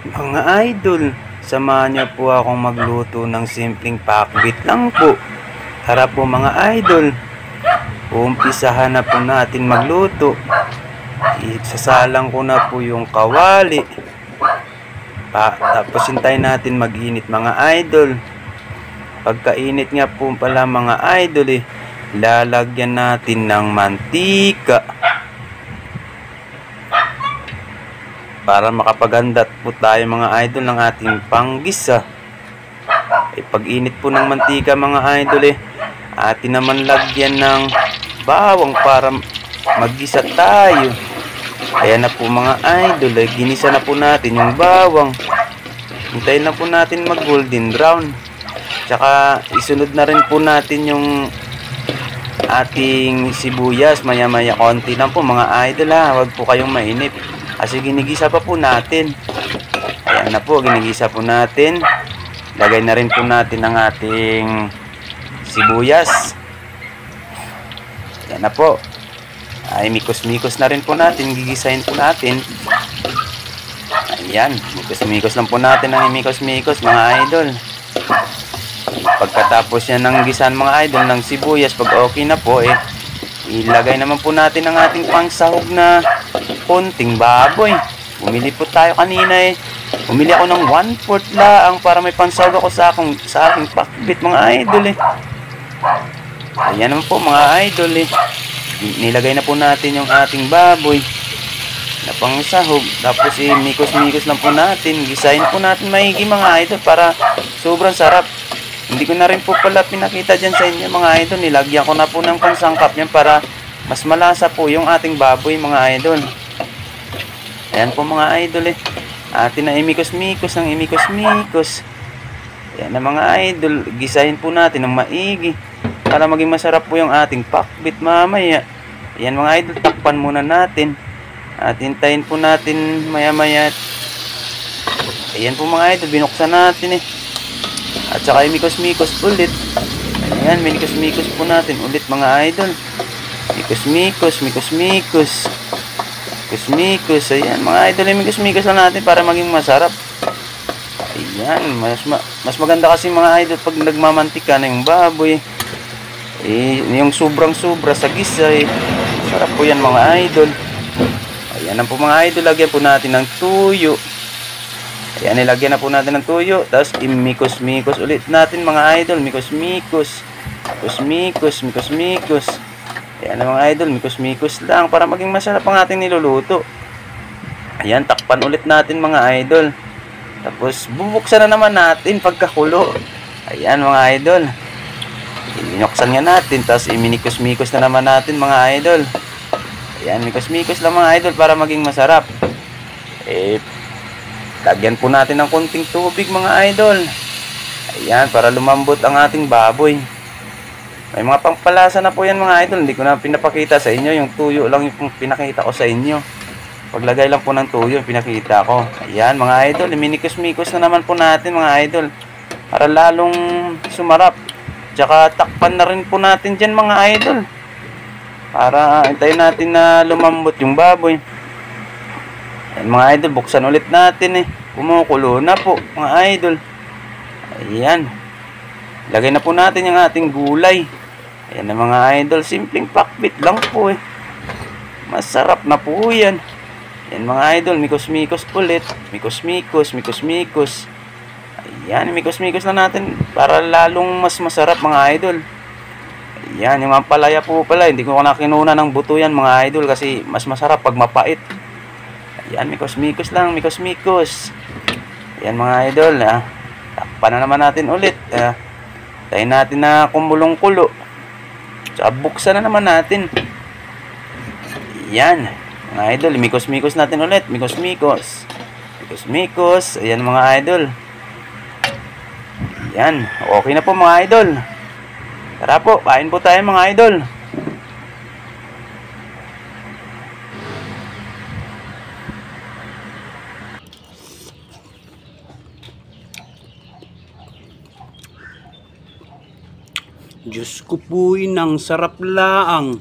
Mga idol, samahan niyo po akong magluto ng simpleng pakbit lang po. Tara po mga idol, umpisahan na po natin magluto. Isasalang ko na po yung kawali. Tapos hintayin natin mag-init mga idol. Pagkainit nga po pala mga idol lalagyan natin ng mantika. Para makapagandat po tayo mga idol ng ating panggisa. Pag-init po ng mantika mga idol atin naman lagyan ng bawang para maggisa tayo. Ayan na po mga idol, ginisa na po natin yung bawang. Hintayin na po natin mag golden brown. Tsaka isunod na rin po natin yung ating sibuyas. Maya maya konti lang po mga idol huwag po kayong mainip. Kasi ginigisa pa po natin. Ayan na po, ginigisa po natin. Lagay na rin po natin ang ating sibuyas. Ayan na po. Ay, mikos-mikos na rin po natin. Gigisahin po natin. Ayan, mikos-mikos lang po natin ang mikos-mikos mga idol. Pagkatapos yan ng gisahan mga idol ng sibuyas, pag okay na po ilagay naman po natin ang ating pangsahog na konting baboy. Bumili po tayo kanina bumili ako ng 1/4 laang para may pansahog ako sa aking pakbit mga idol Ayan naman po mga idol nilagay na po natin yung ating baboy na pangsahog. Tapos mikos-mikos lang po natin. Gisahin po natin maigi mga idol para sobrang sarap. Hindi ko na rin po pala pinakita dyan sa inyo mga idol. Nilagyan ko na po ng pansangkap yan para mas malasa po yung ating baboy mga idol. Ayan po mga idol atin na imikos-mikos ng imikos-mikos. Ayan na mga idol. Gisahin po natin ng maigi para maging masarap po yung ating pakbit mamaya. Ayan mga idol, takpan muna natin. At hintayin po natin maya maya. Ayan po mga idol, binuksan natin At saka imikos-mikos ulit. Ayan, minikos-mikos po natin ulit mga idol. Mikos-mikos, mikos-mikos. Mikos-mikos. Ayan mga idol, mikos-mikos lang natin para maging masarap. Ayan, mas maganda kasi mga idol pag nagmamantika na yung baboy. Yung sobrang-sobra sa gisa sarap po yan mga idol. Ayan na po mga idol, lagyan po natin ng tuyo. Ayan, nilagyan na po natin ng tuyo. Tapos imikos-mikos ulit natin mga idol. Mikos-mikos. Mikos-mikos, mikos-mikos. Ayan na mga idol, mikos-mikos lang para maging masarap ang ating niluluto. Ayan, takpan ulit natin mga idol. Tapos bubuksan na naman natin pagkakulo. Ayan mga idol. Binuksan nga natin. Tapos iminikos-mikos na naman natin mga idol. Ayan, mikos-mikos lang mga idol para maging masarap. Lagyan po natin ng konting tubig mga idol. Ayan, para lumambot ang ating baboy. May mga pangpalasa na po yan mga idol. Hindi ko na pinapakita sa inyo. Yung tuyo lang yung pinakita ko sa inyo. Paglagay lang po ng tuyo yung pinakita ko. Ayan mga idol, minikos-mikos na naman po natin mga idol. Para lalong sumarap. Tsaka takpan na rin po natin dyan mga idol. Para hintayin natin na lumambot yung baboy. Ayan mga idol, buksan ulit natin kumukulo na po mga idol. Ayan. Lagay na po natin yung ating gulay. Ayan na mga idol, simpleng pakbit lang po Masarap na po yan. Ayan mga idol, mikos-mikos ulit. Mikos-mikos, mikos-mikos. Ayan, mikos-mikos na natin para lalong mas masarap mga idol. Ayan, yung ampalaya po pala, hindi ko na kinuna ng buto yan mga idol kasi mas masarap pag mapait. Ayan, mikos-mikos lang, mikos-mikos. Ayan mga idol, takpan na naman natin ulit. Tayin natin na kumulong-kulo. Tsaka buksan na naman natin. Ayan, mga idol, mikos-mikos natin ulit. Mikos-mikos. Mikos-mikos. Ayan mga idol. Ayan, okay na po mga idol. Tara po, kain po tayo mga idol. Diyos ko po, inang sarap laang.